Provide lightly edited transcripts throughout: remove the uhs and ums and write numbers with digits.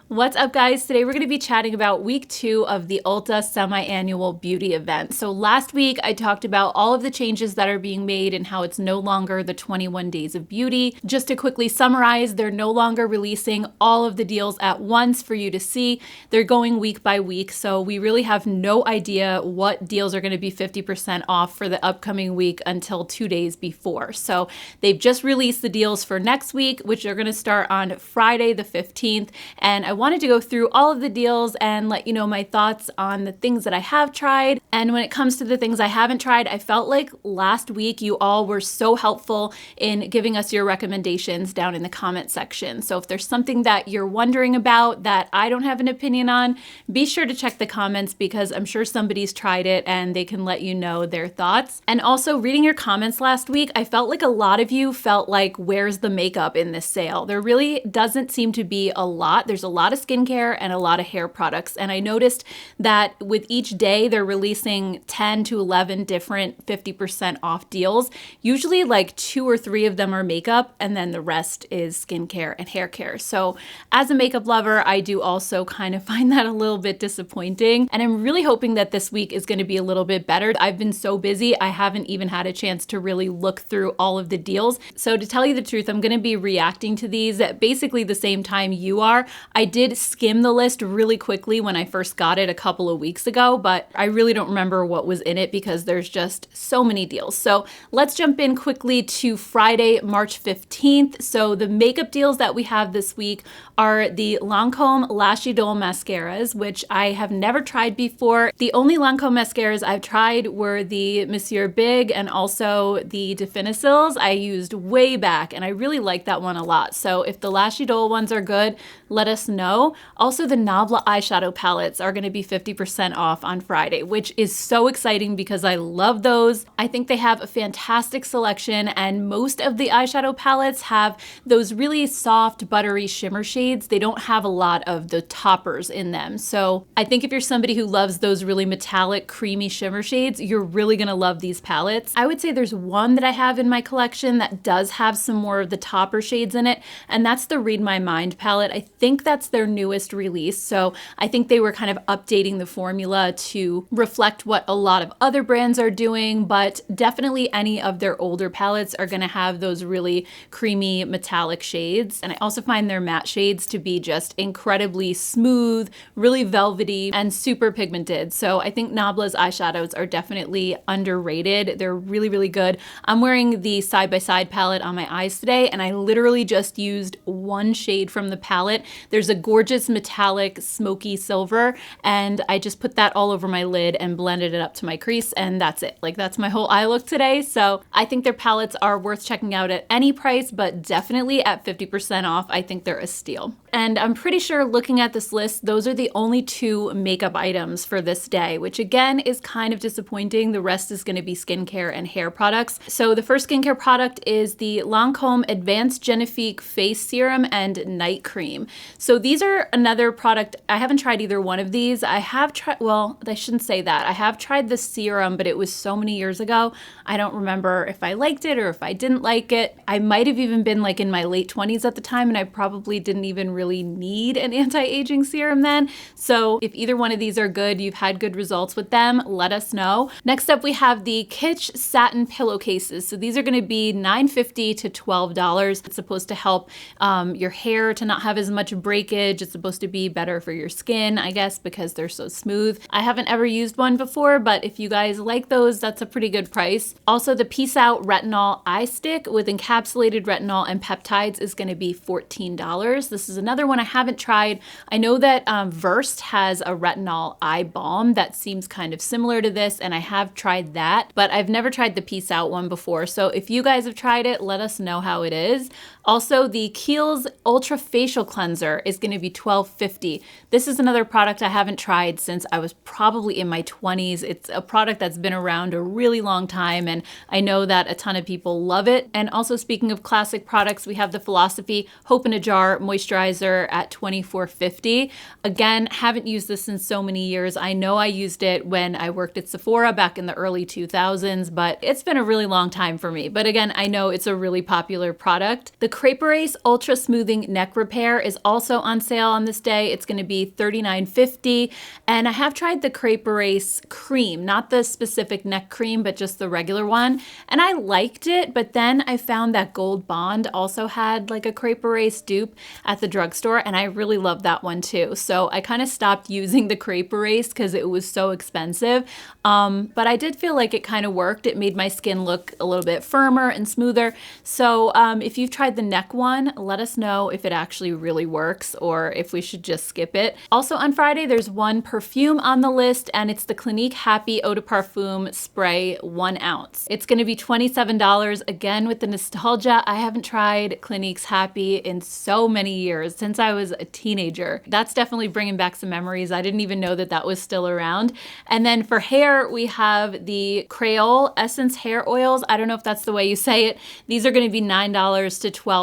What's up, guys? Today we're going to be chatting about week 2 of the Ulta semi-annual beauty event. So last week I talked about all of the changes that are being made and how it's no longer the 21 days of beauty. Just to quickly summarize, they're no longer releasing all of the deals at once for you to see. They're going week by week, so we really have no idea what deals are going to be 50% off for the upcoming week until 2 days before. So they've just released the deals for next week, which are going to start on Friday the 15th, and I wanted to go through all of the deals and let you know my thoughts on the things that I have tried. And when it comes to the things I haven't tried, I felt like last week you all were so helpful in giving us your recommendations down in the comment section. So if there's something that you're wondering about that I don't have an opinion on, be sure to check the comments because I'm sure somebody's tried it and they can let you know their thoughts. And also, reading your comments last week, I felt like a lot of you felt like, where's the makeup in this sale? There really doesn't seem to be a lot. There's a lot of skincare and a lot of hair products. And I noticed that with each day, they're releasing 10 to 11 different 50% off deals. Usually like 2 or 3 of them are makeup and then the rest is skincare and hair care. So as a makeup lover, I do also kind of find that a little bit disappointing. And I'm really hoping that this week is going to be a little bit better. I've been so busy, I haven't even had a chance to really look through all of the deals. So to tell you the truth, I'm going to be reacting to these at basically the same time you are. I did skim the list really quickly when I first got it a couple of weeks ago, but I really don't remember what was in it because there's just so many deals. So let's jump in quickly to Friday, March 15th. So the makeup deals that we have this week are the Lancome Lash Idole mascaras, which I have never tried before. The only Lancome mascaras I've tried were the Monsieur Big and also the Definicils I used way back, and I really like that one a lot. So if the Lash Idole ones are good, let us know. Also, the Nabla eyeshadow palettes are going to be 50% off on Friday, which is so exciting because I love those. I think they have a fantastic selection, and most of the eyeshadow palettes have those really soft, buttery shimmer shades. They don't have a lot of the toppers in them. So I think if you're somebody who loves those really metallic, creamy shimmer shades, you're really going to love these palettes. I would say there's one that I have in my collection that does have some more of the topper shades in it, and that's the Read My Mind palette. I think that's their newest release. So I think they were kind of updating the formula to reflect what a lot of other brands are doing, but definitely any of their older palettes are going to have those really creamy metallic shades. And I also find their matte shades to be just incredibly smooth, really velvety, and super pigmented. So I think Nabla's eyeshadows are definitely underrated. They're really, really good. I'm wearing the side-by-side palette on my eyes today, and I literally just used one shade from the palette. There's a gorgeous metallic smoky silver, and I just put that all over my lid and blended it up to my crease, and that's it. Like, that's my whole eye look today. So I think their palettes are worth checking out at any price, but definitely at 50% off, I think they're a steal. And I'm pretty sure, looking at this list, those are the only 2 makeup items for this day, which again is kind of disappointing. The rest is going to be skincare and hair products. So the first skincare product is the Lancome Advanced Genifique Face Serum and Night Cream. So these are another product. I haven't tried either one of these. I have tried, well, I shouldn't say that. I have tried the serum, but it was so many years ago. I don't remember if I liked it or if I didn't like it. I might have even been like in my late 20s at the time, and I probably didn't even really need an anti-aging serum then. So if either one of these are good, you've had good results with them, let us know. Next up, we have the Kitsch satin pillowcases. So these are going to be $9.50 to $12. It's supposed to help your hair to not have as much breakage. It's supposed to be better for your skin, I guess, because they're so smooth. I haven't ever used one before, but if you guys like those, that's a pretty good price. Also, the Peace Out Retinol Eye Stick with encapsulated retinol and peptides is going to be $14. This is another one I haven't tried. I know that Versed has a retinol eye balm that seems kind of similar to this, and I have tried that, but I've never tried the Peace Out one before. So if you guys have tried it, let us know how it is. Also, the Kiehl's Ultra Facial Cleanser is going to be $12.50. This is another product I haven't tried since I was probably in my 20s. It's a product that's been around a really long time, and I know that a ton of people love it. And also, speaking of classic products, we have the Philosophy Hope in a Jar Moisturizer at $24.50. Again, haven't used this in so many years. I know I used it when I worked at Sephora back in the early 2000s, but it's been a really long time for me. But again, I know it's a really popular product. The Crepe Erase Ultra Smoothing Neck Repair is also on sale on this day. It's going to be $39.50. And I have tried the Crepe Erase cream, not the specific neck cream, but just the regular one. And I liked it, but then I found that Gold Bond also had like a Crepe Erase dupe at the drugstore, and I really loved that one too. So I kind of stopped using the Crepe Erase because it was so expensive. But I did feel like it kind of worked. It made my skin look a little bit firmer and smoother. So if you've tried the neck one, let us know if it actually really works or if we should just skip it. Also on Friday, there's one perfume on the list, and it's the Clinique Happy Eau de Parfum Spray 1 ounce. It's going to be $27. Again, with the nostalgia, I haven't tried Clinique's Happy in so many years, since I was a teenager. That's definitely bringing back some memories. I didn't even know that that was still around. And then for hair, we have the Creole Essence hair oils. I don't know if that's the way you say it. These are going to be $9 to $12.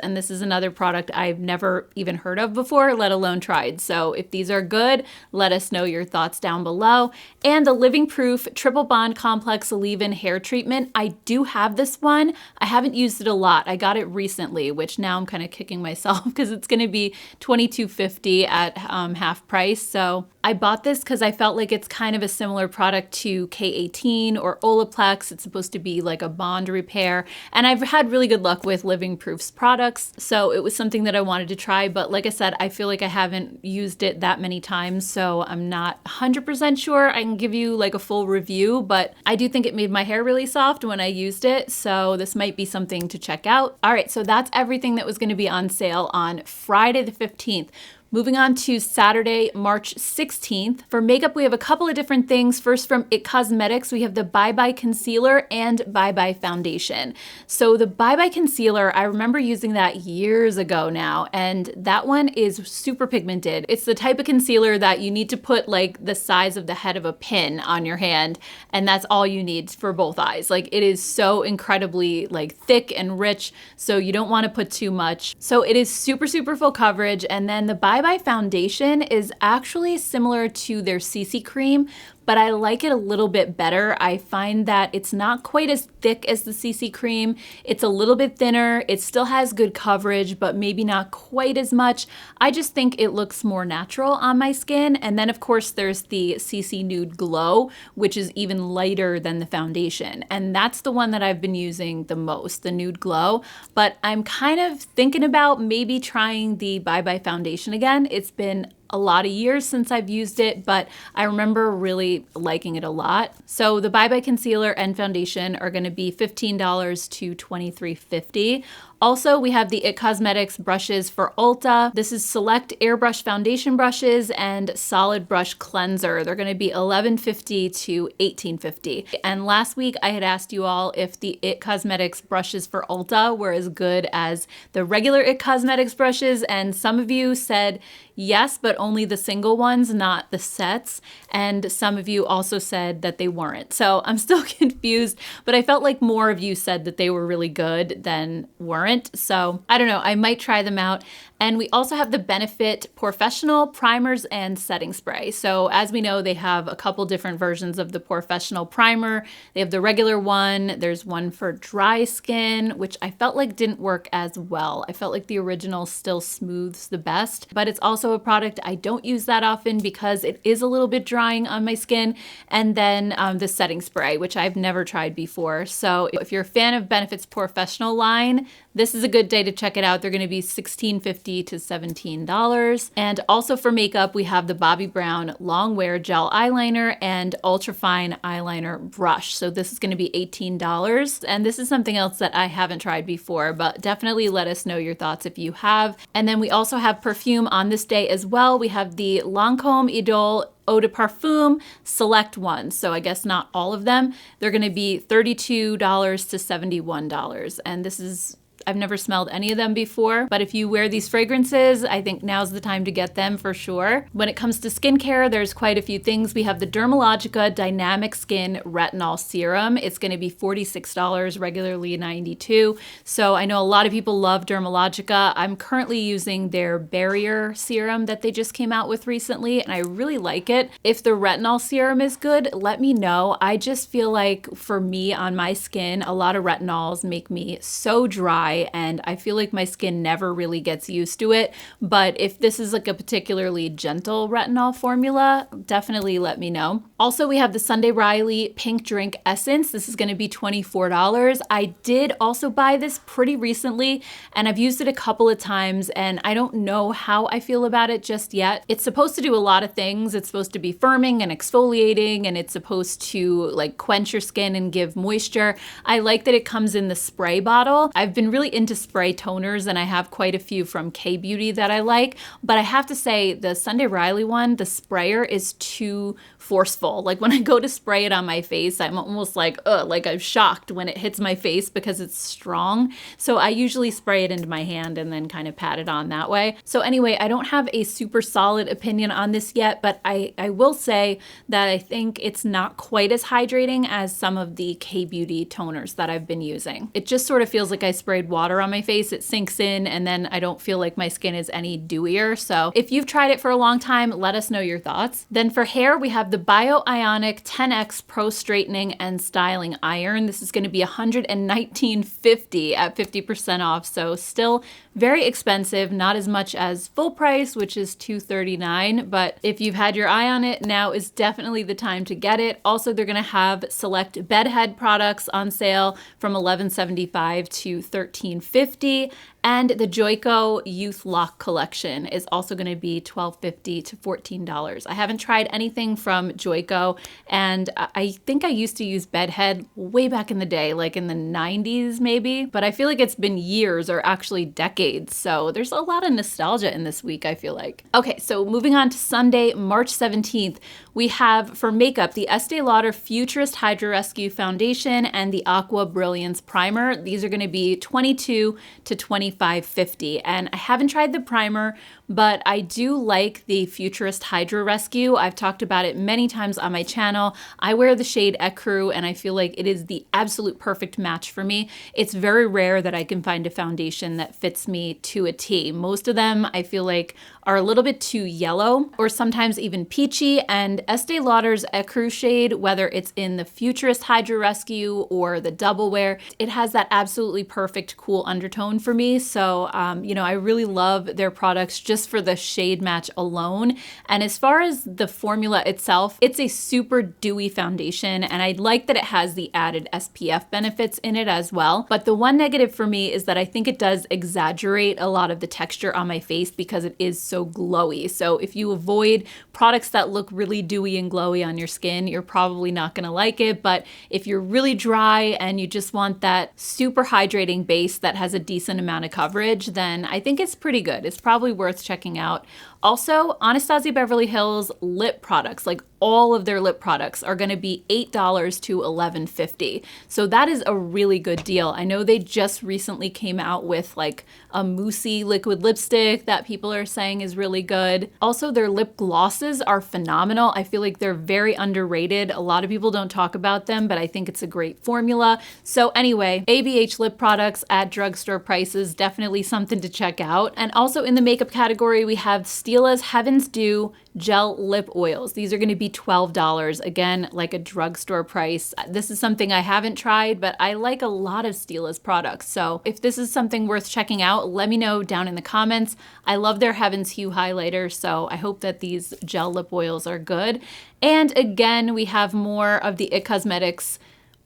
And this is another product I've never even heard of before, let alone tried. So if these are good, let us know your thoughts down below. And the Living Proof Triple Bond Complex Leave-In Hair Treatment. I do have this one. I haven't used it a lot. I got it recently, which now I'm kind of kicking myself because it's going to be $22.50 at half price. So I bought this because I felt like it's kind of a similar product to K18 or Olaplex. It's supposed to be like a bond repair. And I've had really good luck with Living Proof's products. So it was something that I wanted to try. But like I said, I feel like I haven't used it that many times. So I'm not 100% sure I can give you like a full review. But I do think it made my hair really soft when I used it. So this might be something to check out. All right, so that's everything that was going to be on sale on Friday the 15th. Moving on to Saturday, March 16th. For makeup, we have a couple of different things. First, from IT Cosmetics, we have the Bye Bye Concealer and Bye Bye Foundation. So the Bye Bye Concealer, I remember using that years ago now, and that one is super pigmented. It's the type of concealer that you need to put like the size of the head of a pin on your hand, and that's all you need for both eyes. Like, it is so incredibly like thick and rich, so you don't want to put too much. So it is super, super full coverage. And then the Bye Bye Foundation is actually similar to their CC cream, but I like it a little bit better. I find that it's not quite as thick as the CC cream. It's a little bit thinner. It still has good coverage, but maybe not quite as much. I just think it looks more natural on my skin. And then of course there's the CC Nude Glow, which is even lighter than the foundation. And that's the one that I've been using the most, the Nude Glow. But I'm kind of thinking about maybe trying the Bye Bye Foundation again. It's been a lot of years since I've used it, but I remember really liking it a lot. So the Bye Bye Concealer and Foundation are going to be $15 to $23.50. Also, we have the IT Cosmetics brushes for Ulta. This is Select Airbrush Foundation brushes and Solid Brush Cleanser. They're going to be $11.50 to $18.50. And last week I had asked you all if the IT Cosmetics brushes for Ulta were as good as the regular IT Cosmetics brushes, and some of you said yes, but only the single ones, not the sets. And some of you also said that they weren't. So I'm still confused, but I felt like more of you said that they were really good than weren't. So I don't know, I might try them out. And we also have the Benefit Professional Primers and Setting Spray. So as we know, they have a couple different versions of the Professional Primer. They have the regular one. There's one for dry skin, which I felt like didn't work as well. I felt like the original still smooths the best, but it's also a product I don't use that often because it is a little bit drying on my skin. And then the setting spray, which I've never tried before. So if you're a fan of Benefit's Professional line, this is a good day to check it out. They're going to be $16.50 to $17. And also for makeup, we have the Bobbi Brown Long Wear Gel Eyeliner and Ultrafine Eyeliner Brush. So this is going to be $18. And this is something else that I haven't tried before, but definitely let us know your thoughts if you have. And then we also have perfume on this day as well. We have the Lancôme Idole Eau de Parfum select ones. So I guess not all of them. They're going to be $32 to $71. And this is, I've never smelled any of them before, but if you wear these fragrances, I think now's the time to get them for sure. When it comes to skincare, there's quite a few things. We have the Dermalogica Dynamic Skin Retinol Serum. It's going to be $46, regularly $92. So I know a lot of people love Dermalogica. I'm currently using their Barrier Serum that they just came out with recently, and I really like it. If the retinol serum is good, let me know. I just feel like for me on my skin, a lot of retinols make me so dry. dry, and I feel like my skin never really gets used to it. But if this is like a particularly gentle retinol formula, definitely let me know. Also, we have the Sunday Riley Pink Drink Essence. This is going to be $24. I did also buy this pretty recently, and I've used it a couple of times, and I don't know how I feel about it just yet. It's supposed to do a lot of things. It's supposed to be firming and exfoliating, and it's supposed to like quench your skin and give moisture. I like that it comes in the spray bottle. I've been really into spray toners, and I have quite a few from K-Beauty that I like, but I have to say the Sunday Riley one, the sprayer is too forceful. Like when I go to spray it on my face, I'm almost like, like I'm shocked when it hits my face because it's strong. So I usually spray it into my hand and then kind of pat it on that way. So anyway, I don't have a super solid opinion on this yet, but I will say that I think it's not quite as hydrating as some of the K-Beauty toners that I've been using. It just sort of feels like I sprayed water on my face. It sinks in, and then I don't feel like my skin is any dewier. So if you've tried it for a long time, let us know your thoughts. Then for hair, we have the Bio-Ionic 10X Pro Straightening and Styling Iron. This is going to be $119.50 at 50% off. So still very expensive, not as much as full price, which is $239. But if you've had your eye on it, now is definitely the time to get it. Also, they're going to have select bedhead products on sale from $11.75 to $13.50. And the Joico Youth Lock Collection is also going to be $12.50 to $14. I haven't tried anything from Joico, and I think I used to use Bedhead way back in the day, like in the 90s maybe, but I feel like it's been years or actually decades. So there's a lot of nostalgia in this week, I feel like. Okay, so moving on to Sunday, March 17th, we have for makeup the Estee Lauder Futurist Hydra Rescue Foundation and the Aqua Brilliance Primer. These are going to be $22 to $25.50, and I haven't tried the primer, but I do like the Futurist Hydra Rescue. I've talked about it many times on my channel. I wear the shade Ecru, and I feel like it is the absolute perfect match for me. It's very rare that I can find a foundation that fits me to a T. Most of them I feel like are a little bit too yellow or sometimes even peachy, and Estee Lauder's Ecru shade, whether it's in the Futurist Hydra Rescue or the Double Wear, it has that absolutely perfect cool undertone for me. So, I really love their products just for the shade match alone. And as far as the formula itself, it's a super dewy foundation, and I like that it has the added SPF benefits in it as well. But the one negative for me is that I think it does exaggerate a lot of the texture on my face because it is so glowy. So if you avoid products that look really dewy and glowy on your skin, you're probably not gonna like it. But if you're really dry and you just want that super hydrating base that has a decent amount of coverage, then I think it's pretty good. It's probably worth checking out. Also, Anastasia Beverly Hills lip products, like all of their lip products, are going to be $8 to $11.50. So that is a really good deal. I know they just recently came out with like a moussey liquid lipstick that people are saying is really good. Also, their lip glosses are phenomenal. I feel like they're very underrated. A lot of people don't talk about them, but I think it's a great formula. So anyway, ABH lip products at drugstore prices, definitely something to check out. And also in the makeup category, we have Stila's Heaven's Dew gel lip oils. These are going to be $12, again, like a drugstore price. This is something I haven't tried, but I like a lot of Stila's products. So if this is something worth checking out, let me know down in the comments. I love their Heaven's Hue highlighter, so I hope that these gel lip oils are good. And again, we have more of the IT Cosmetics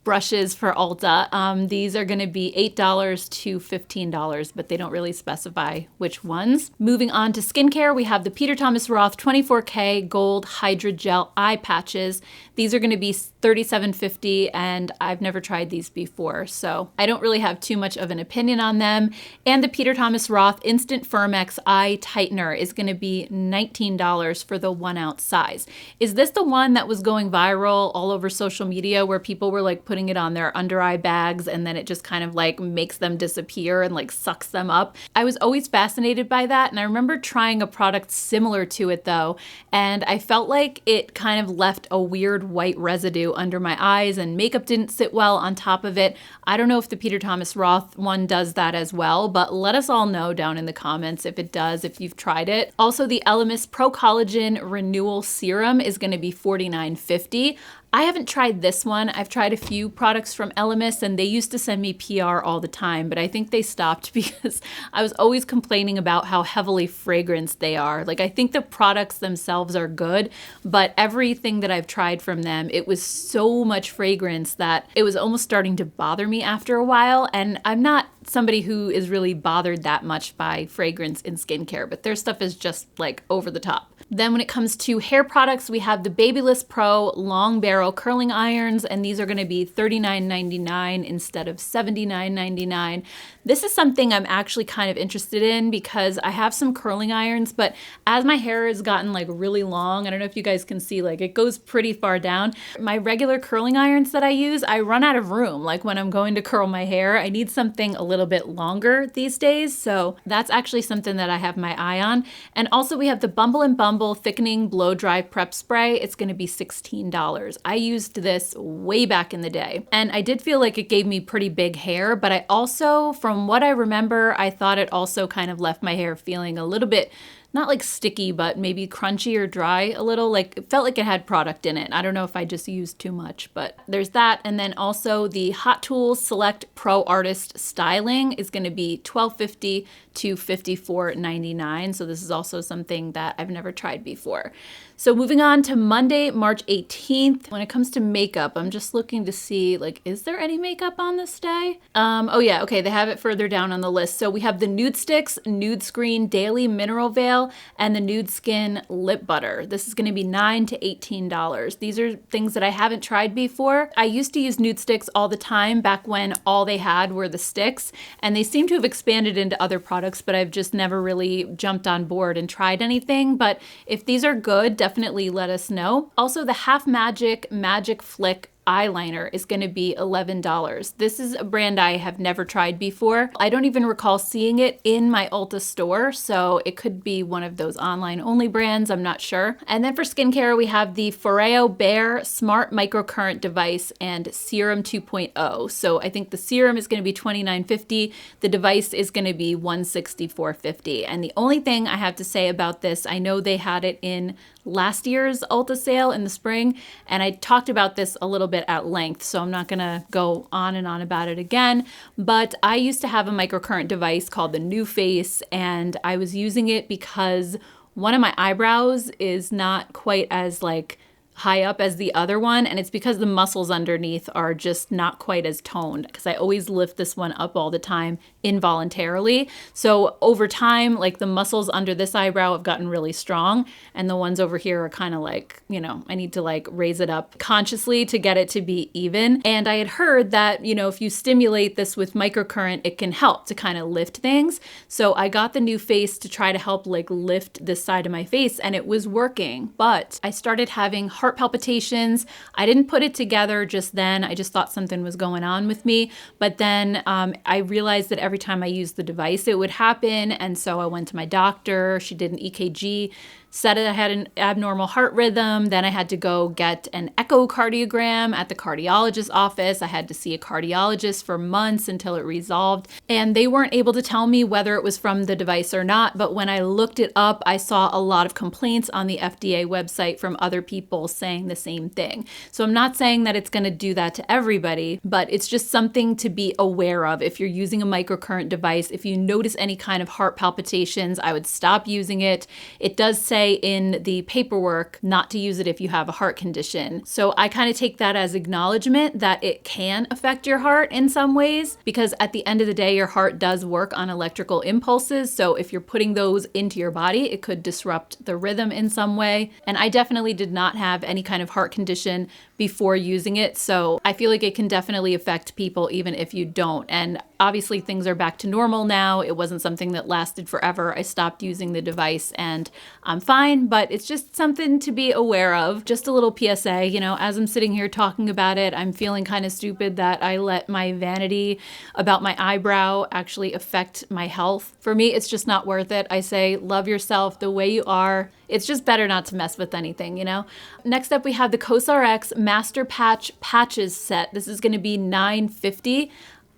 brushes for Ulta. These are going to be $8 to $15, but they don't really specify which ones. Moving on to skincare, we have the Peter Thomas Roth 24K Gold Hydra Gel Eye Patches. These are going to be $37.50, and I've never tried these before, so I don't really have too much of an opinion on them. And the Peter Thomas Roth Instant Firmex Eye Tightener is going to be $19 for the 1 ounce size. Is this the one that was going viral all over social media where people were like putting it on their under eye bags and then it just kind of like makes them disappear and like sucks them up? I was always fascinated by that, and I remember trying a product similar to it though, and I felt like it kind of left a weird white residue under my eyes and makeup didn't sit well on top of it. I don't know if the Peter Thomas Roth one does that as well, but let us all know down in the comments if it does, if you've tried it. Also, the Elemis Pro Collagen Renewal Serum is going to be $49.50. I haven't tried this one. I've tried a few products from Elemis, and they used to send me PR all the time, but I think they stopped because I was always complaining about how heavily fragranced they are. Like, I think the products themselves are good, but everything that I've tried from them, it was so much fragrance that it was almost starting to bother me after a while. And I'm not somebody who is really bothered that much by fragrance in skincare, but their stuff is just like over the top. Then when it comes to hair products, we have the Babyliss Pro Long Barrel Curling Irons, and these are going to be $39.99 instead of $79.99. This is something I'm actually kind of interested in because I have some curling irons, but as my hair has gotten like really long, I don't know if you guys can see, like it goes pretty far down. My regular curling irons that I use, I run out of room. Like when I'm going to curl my hair, I need something a little bit longer these days. So that's actually something that I have my eye on. And also we have the Bumble and Bumble Thickening Blow Dry Prep Spray. It's going to be $16. I used this way back in the day, and I did feel like it gave me pretty big hair, but I also, from what I remember, I thought it also kind of left my hair feeling a little bit, not like sticky, but maybe crunchy or dry a little. Like it felt like it had product in it. I don't know if I just used too much, but there's that. And then also the Hot Tools Select Pro Artist Styling is going to be $12.50 to $54.99. So this is also something that I've never tried before. So moving on to Monday, March 18th. When it comes to makeup, I'm just looking to see, like, is there any makeup on this day? Oh yeah, okay, they have it further down on the list. So we have the Nude Sticks Nude Screen Daily Mineral Veil and the Nude Skin Lip Butter. This is gonna be $9 to $18. These are things that I haven't tried before. I used to use Nude Sticks all the time back when all they had were the sticks, and they seem to have expanded into other products, but I've just never really jumped on board and tried anything. But if these are good, definitely let us know. Also, the Half Magic Magic Flick eyeliner is going to be $11. This is a brand I have never tried before. I don't even recall seeing it in my Ulta store, so it could be one of those online only brands, I'm not sure. And then for skincare, we have the Foreo Bare Smart Microcurrent Device and Serum 2.0. So I think the serum is going to be $29.50. The device is going to be $164.50. And the only thing I have to say about this, I know they had it in last year's Ulta sale in the spring, and I talked about this a little bit at length, so I'm not gonna go on and on about it again, but I used to have a microcurrent device called the New Face, and I was using it because one of my eyebrows is not quite as like high up as the other one, and it's because the muscles underneath are just not quite as toned, because I always lift this one up all the time involuntarily. So over time, like the muscles under this eyebrow have gotten really strong, and the ones over here are kind of like, you know, I need to like raise it up consciously to get it to be even. And I had heard that, you know, if you stimulate this with microcurrent, it can help to kind of lift things. So I got the New Face to try to help like lift this side of my face, and it was working, but I started having heart palpitations. I didn't put it together just then. I just thought something was going on with me. But then I realized that every time I used the device, it would happen. And so I went to my doctor. She did an EKG, said I had an abnormal heart rhythm. Then I had to go get an echocardiogram at the cardiologist's office. I had to see a cardiologist for months until it resolved. And they weren't able to tell me whether it was from the device or not. But when I looked it up, I saw a lot of complaints on the FDA website from other people saying the same thing. So I'm not saying that it's going to do that to everybody, but it's just something to be aware of. If you're using a microcurrent device, if you notice any kind of heart palpitations, I would stop using it. It does say in the paperwork not to use it if you have a heart condition. So I kind of take that as acknowledgement that it can affect your heart in some ways, because at the end of the day, your heart does work on electrical impulses. So if you're putting those into your body, it could disrupt the rhythm in some way. And I definitely did not have any kind of heart condition before using it. So I feel like it can definitely affect people even if you don't. And obviously things are back to normal now. It wasn't something that lasted forever. I stopped using the device and I'm fine, but it's just something to be aware of. Just a little PSA, you know, as I'm sitting here talking about it, I'm feeling kind of stupid that I let my vanity about my eyebrow actually affect my health. For me, it's just not worth it. I say, love yourself the way you are. It's just better not to mess with anything, you know? Next up, we have the COSRX Master Patch Patches set. This is gonna be $9.50.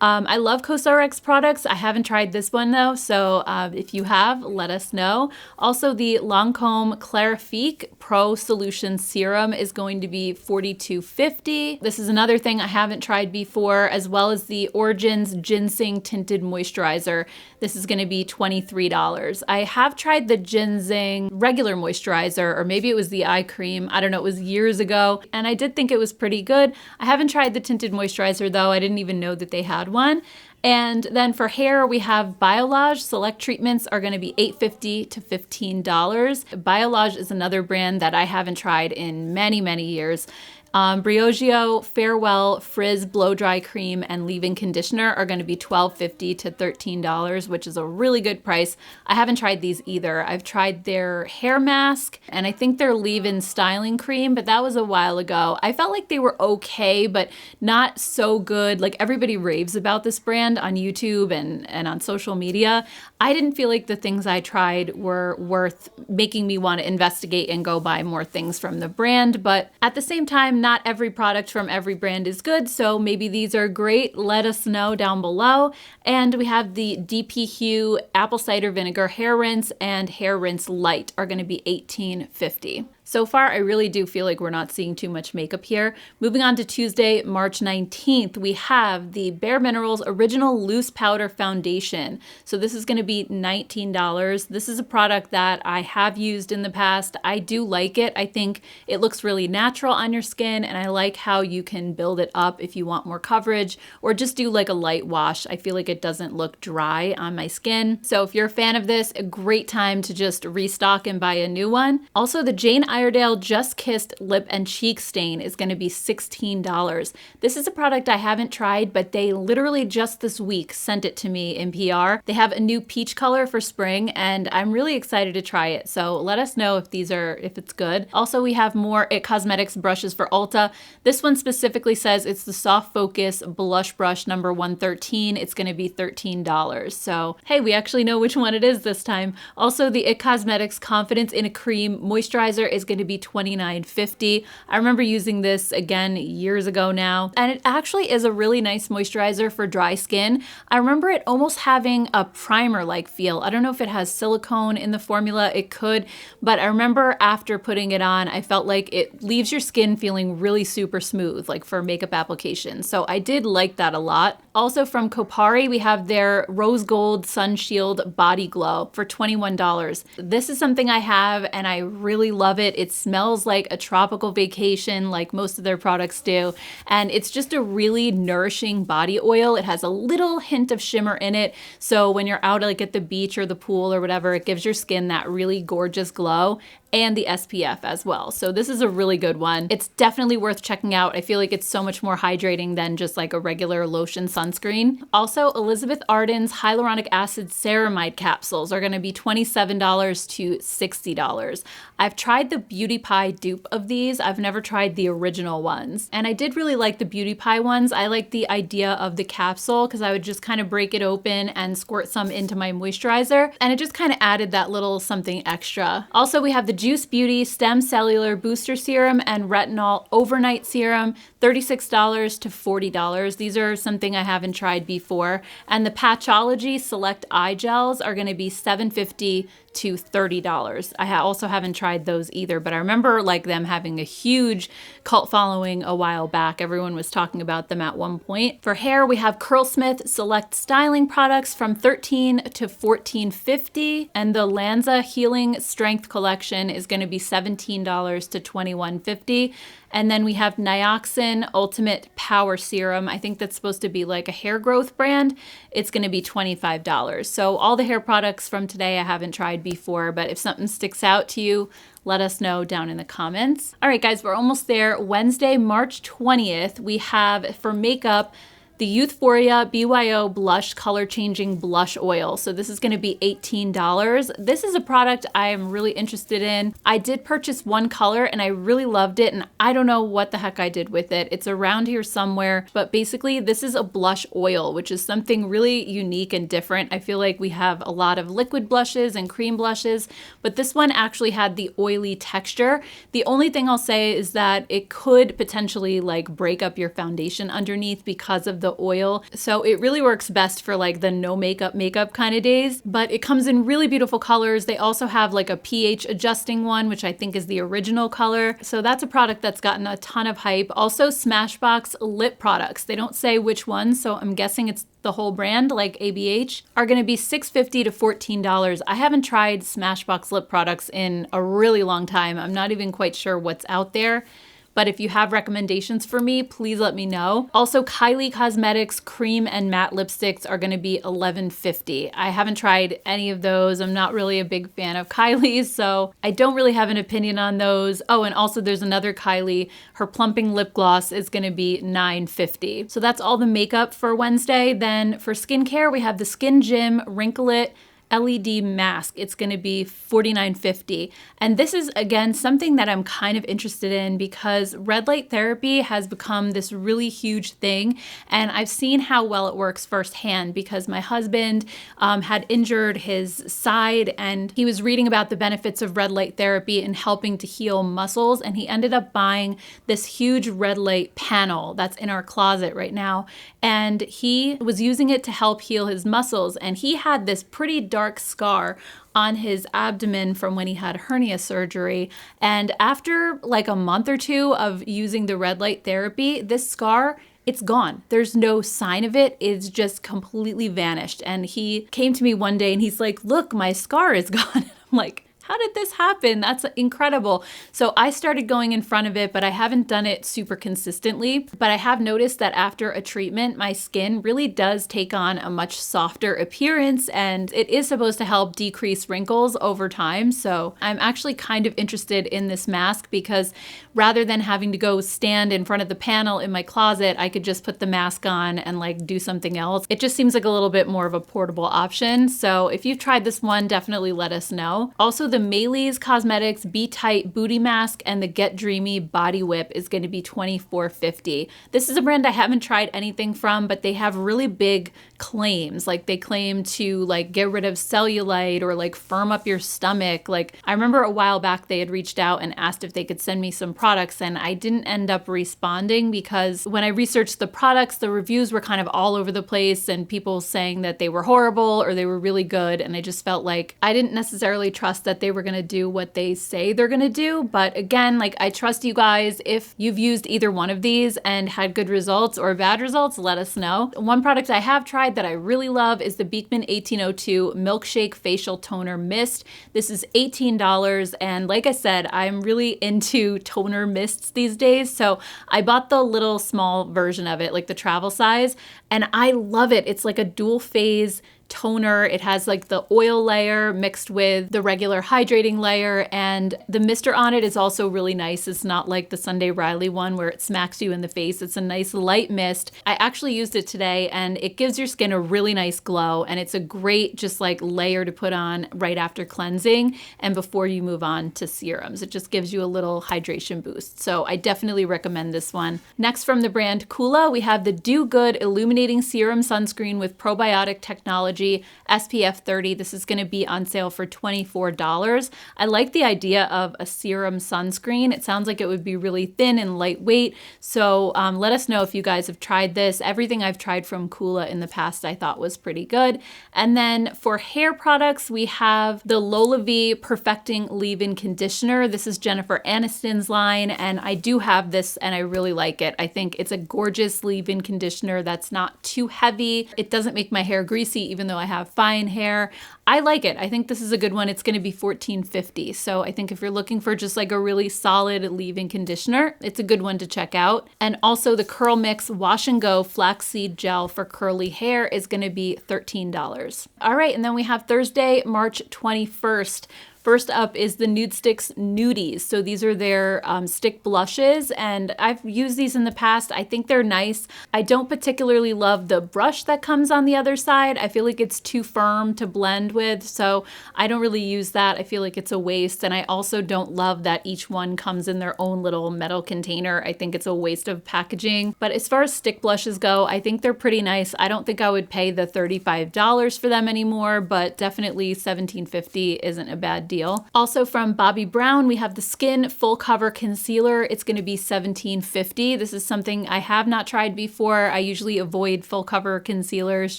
I love COSRX products. I haven't tried this one though, so if you have, let us know. Also the Lancome Clarifique Pro Solution Serum is going to be $42.50. This is another thing I haven't tried before, as well as the Origins Ginseng Tinted Moisturizer. This is going to be $23. I have tried the Ginseng regular moisturizer, or maybe it was the eye cream. I don't know, it was years ago, and I did think it was pretty good. I haven't tried the tinted moisturizer though. I didn't even know that they had one. And then for hair, we have Biolage. Select treatments are going to be $8.50 to $15. Biolage is another brand that I haven't tried in many, many years. Briogeo, Farewell, Frizz Blow Dry Cream, and Leave-In Conditioner are going to be $12.50 to $13, which is a really good price. I haven't tried these either. I've tried their hair mask, and I think their Leave-In Styling Cream, but that was a while ago. I felt like they were okay, but not so good. Like, everybody raves about this brand on YouTube and on social media. I didn't feel like the things I tried were worth making me want to investigate and go buy more things from the brand, but at the same time, not every product from every brand is good, so maybe these are great. Let us know down below. And we have the DP Hue Apple Cider Vinegar Hair Rinse and Hair Rinse Light are going to be $18.50. So far, I really do feel like we're not seeing too much makeup here. Moving on to Tuesday, March 19th, we have the Bare Minerals Original Loose Powder Foundation. So this is going to be $19. This is a product that I have used in the past. I do like it. I think it looks really natural on your skin, and I like how you can build it up if you want more coverage, or just do like a light wash. I feel like it doesn't look dry on my skin. So if you're a fan of this, a great time to just restock and buy a new one. Also, the Jane Iredale Just Kissed Lip and Cheek Stain is going to be $16. This is a product I haven't tried, but they literally just this week sent it to me in PR. They have a new peach color for spring, and I'm really excited to try it. So let us know if it's good. Also, we have more IT Cosmetics brushes for Ulta. This one specifically says it's the Soft Focus Blush Brush number 113. It's going to be $13. So hey, we actually know which one it is this time. Also, the IT Cosmetics Confidence in a Cream Moisturizer is going to be $29.50. I remember using this again years ago now, and it actually is a really nice moisturizer for dry skin. I remember it almost having a primer-like feel. I don't know if it has silicone in the formula. It could, but I remember after putting it on, I felt like it leaves your skin feeling really super smooth, like for makeup application. So I did like that a lot. Also from Kopari, we have their Rose Gold Sun Shield Body Glow for $21. This is something I have, and I really love it. It smells like a tropical vacation, like most of their products do. And it's just a really nourishing body oil. It has a little hint of shimmer in it. So when you're out like at the beach or the pool or whatever, it gives your skin that really gorgeous glow, and the SPF as well. So this is a really good one. It's definitely worth checking out. I feel like it's so much more hydrating than just like a regular lotion sunscreen. Also, Elizabeth Arden's Hyaluronic Acid Ceramide capsules are gonna be $27 to $60. I've tried the Beauty Pie dupe of these. I've never tried the original ones. And I did really like the Beauty Pie ones. I like the idea of the capsule because I would just kind of break it open and squirt some into my moisturizer. And it just kind of added that little something extra. Also, we have the Juice Beauty Stem Cellular Booster Serum and Retinol Overnight Serum, $36 to $40. These are something I haven't tried before. And the Patchology Select Eye Gels are gonna be $7.50 to $30. I also haven't tried those either, but I remember like them having a huge cult following a while back. Everyone was talking about them at one point. For hair, we have Curlsmith Select Styling Products from $13 to $14.50, and the Lanza Healing Strength Collection is going to be $17 to $21.50. And then we have Nioxin Ultimate Power Serum. I think that's supposed to be like a hair growth brand. It's going to be $25. So all the hair products from today I haven't tried before, but if something sticks out to you, let us know down in the comments. All right, guys, we're almost there. Wednesday, March 20th, we have for makeup the Youthforia BYO Blush Color Changing Blush Oil. So this is gonna be $18. This is a product I am really interested in. I did purchase one color and I really loved it, and I don't know what the heck I did with it. It's around here somewhere, but basically this is a blush oil, which is something really unique and different. I feel like we have a lot of liquid blushes and cream blushes, but this one actually had the oily texture. The only thing I'll say is that it could potentially like break up your foundation underneath because of the the oil. So it really works best for like the no makeup kind of days, but it comes in really beautiful colors. They also have like a pH adjusting one, which I think is the original color. So that's a product that's gotten a ton of hype. Also Smashbox lip products. They don't say which ones, so I'm guessing it's the whole brand, like ABH, are gonna be $6.50 to $14. I haven't tried Smashbox lip products in a really long time. I'm not even quite sure what's out there. But if you have recommendations for me, please let me know. Also, Kylie Cosmetics cream and matte lipsticks are gonna be $11.50. I haven't tried any of those. I'm not really a big fan of Kylie's, so I don't really have an opinion on those. Oh, and also there's another Kylie. Her plumping lip gloss is gonna be $9.50. So that's all the makeup for Wednesday. Then for skincare, we have the Skin Gym Wrinkle It LED mask. It's going to be $49.50. And this is, again, something that I'm kind of interested in because red light therapy has become this really huge thing. And I've seen how well it works firsthand because my husband had injured his side and he was reading about the benefits of red light therapy in helping to heal muscles. And he ended up buying this huge red light panel that's in our closet right now. And he was using it to help heal his muscles. And he had this pretty dark scar on his abdomen from when he had hernia surgery. And after like a month or two of using the red light therapy, this scar, it's gone. There's no sign of it. It's just completely vanished. And he came to me one day and he's like, look, my scar is gone. I'm like, how did this happen? That's incredible. So I started going in front of it, but I haven't done it super consistently. But I have noticed that after a treatment, my skin really does take on a much softer appearance, and it is supposed to help decrease wrinkles over time. So I'm actually kind of interested in this mask because rather than having to go stand in front of the panel in my closet, I could just put the mask on and like do something else. It just seems like a little bit more of a portable option. So if you've tried this one, definitely let us know. Also, the Maylis Cosmetics Be Tight Booty Mask and the Get Dreamy Body Whip is going to be $24.50. This is a brand I haven't tried anything from, but they have really big claims. Like they claim to like get rid of cellulite or like firm up your stomach. Like I remember a while back they had reached out and asked if they could send me some products, and I didn't end up responding because when I researched the products, the reviews were kind of all over the place and people saying that they were horrible or they were really good. And I just felt like I didn't necessarily trust that they were going to do what they say they're going to do. But again, like I trust you guys. If you've used either one of these and had good results or bad results, let us know. One product I have tried that I really love is the Beekman 1802 Milkshake Facial Toner Mist. This is $18. And like I said, I'm really into toner mists these days. So I bought the little small version of it, like the travel size, and I love it. It's like a dual phase toner. It has like the oil layer mixed with the regular hydrating layer, and the mister on it is also really nice. It's not like the Sunday Riley one where it smacks you in the face. It's a nice light mist. I actually used it today and it gives your skin a really nice glow, and it's a great just like layer to put on right after cleansing and before you move on to serums. It just gives you a little hydration boost. So I definitely recommend this one. Next, from the brand Coola, we have the Do Good Illuminating Serum Sunscreen with probiotic technology, SPF 30. This is going to be on sale for $24. I like the idea of a serum sunscreen. It sounds like it would be really thin and lightweight. So let us know if you guys have tried this. Everything I've tried from Coola in the past I thought was pretty good. And then for hair products, we have the Lola V Perfecting Leave-In Conditioner. This is Jennifer Aniston's line, and I do have this and I really like it. I think it's a gorgeous leave-in conditioner that's not too heavy. It doesn't make my hair greasy, even though I have fine hair. I like it. I think this is a good one. It's going to be $14.50. So I think if you're looking for just like a really solid leave-in conditioner, it's a good one to check out. And also the Curl Mix Wash and Go Flaxseed Gel for curly hair is going to be $13. All right, and then we have Thursday, March 21st. First up is the Nudestix Nudies. So these are their stick blushes, and I've used these in the past. I think they're nice. I don't particularly love the brush that comes on the other side. I feel like it's too firm to blend with, so I don't really use that. I feel like it's a waste, and I also don't love that each one comes in their own little metal container. I think it's a waste of packaging. But as far as stick blushes go, I think they're pretty nice. I don't think I would pay the $35 for them anymore, but definitely $17.50 isn't a bad deal. Also from Bobbi Brown, we have the Skin Full Cover Concealer. It's going to be $17.50. This is something I have not tried before. I usually avoid full cover concealers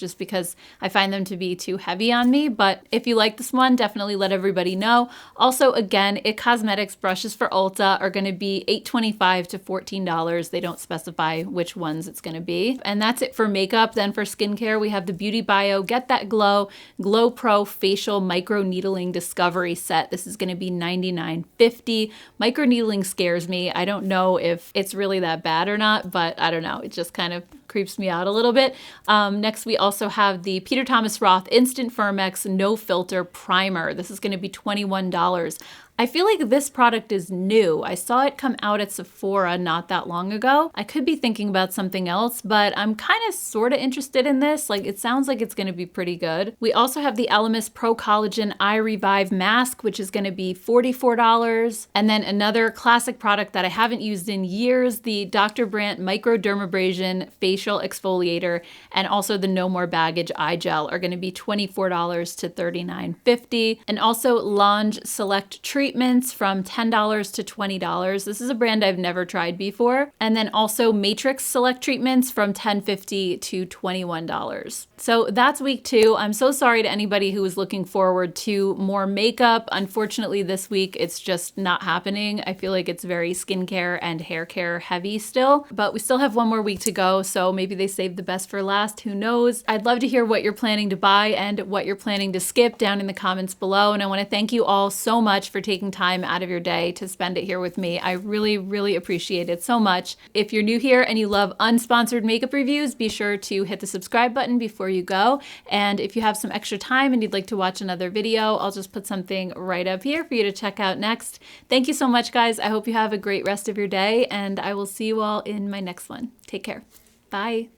just because I find them to be too heavy on me. But if you like this one, definitely let everybody know. Also, again, IT Cosmetics brushes for Ulta are going to be $8.25 to $14. They don't specify which ones it's going to be. And that's it for makeup. Then for skincare, we have the Beauty Bio Get That Glow Pro Facial Micro Needling Discovery Set. This is going to be $99.50. Micro needling scares me. I don't know if it's really that bad or not, but I don't know. It just kind of creeps me out a little bit. Next, we also have the Peter Thomas Roth Instant Firmex No Filter Primer. This is going to be $21. I feel like this product is new. I saw it come out at Sephora not that long ago. I could be thinking about something else, but I'm kind of sort of interested in this. Like, it sounds like it's going to be pretty good. We also have the Elemis Pro Collagen Eye Revive Mask, which is going to be $44. And then another classic product that I haven't used in years, the Dr. Brandt Microdermabrasion Facial Exfoliator, and also the No More Baggage Eye Gel are going to be $24 to $39.50. And also Lange Select Treatments from $10 to $20. This is a brand I've never tried before. And then also Matrix Select Treatments from $10.50 to $21. So that's week 2. I'm so sorry to anybody who was looking forward to more makeup. Unfortunately, this week it's just not happening. I feel like it's very skincare and hair care heavy still, but we still have one more week to go. So maybe they saved the best for last. Who knows? I'd love to hear what you're planning to buy and what you're planning to skip down in the comments below. And I want to thank you all so much for taking time out of your day to spend it here with me. I really, really appreciate it so much. If you're new here and you love unsponsored makeup reviews, be sure to hit the subscribe button before you go. And if you have some extra time and you'd like to watch another video, I'll just put something right up here for you to check out next. Thank you so much, guys. I hope you have a great rest of your day, and I will see you all in my next one. Take care. Bye.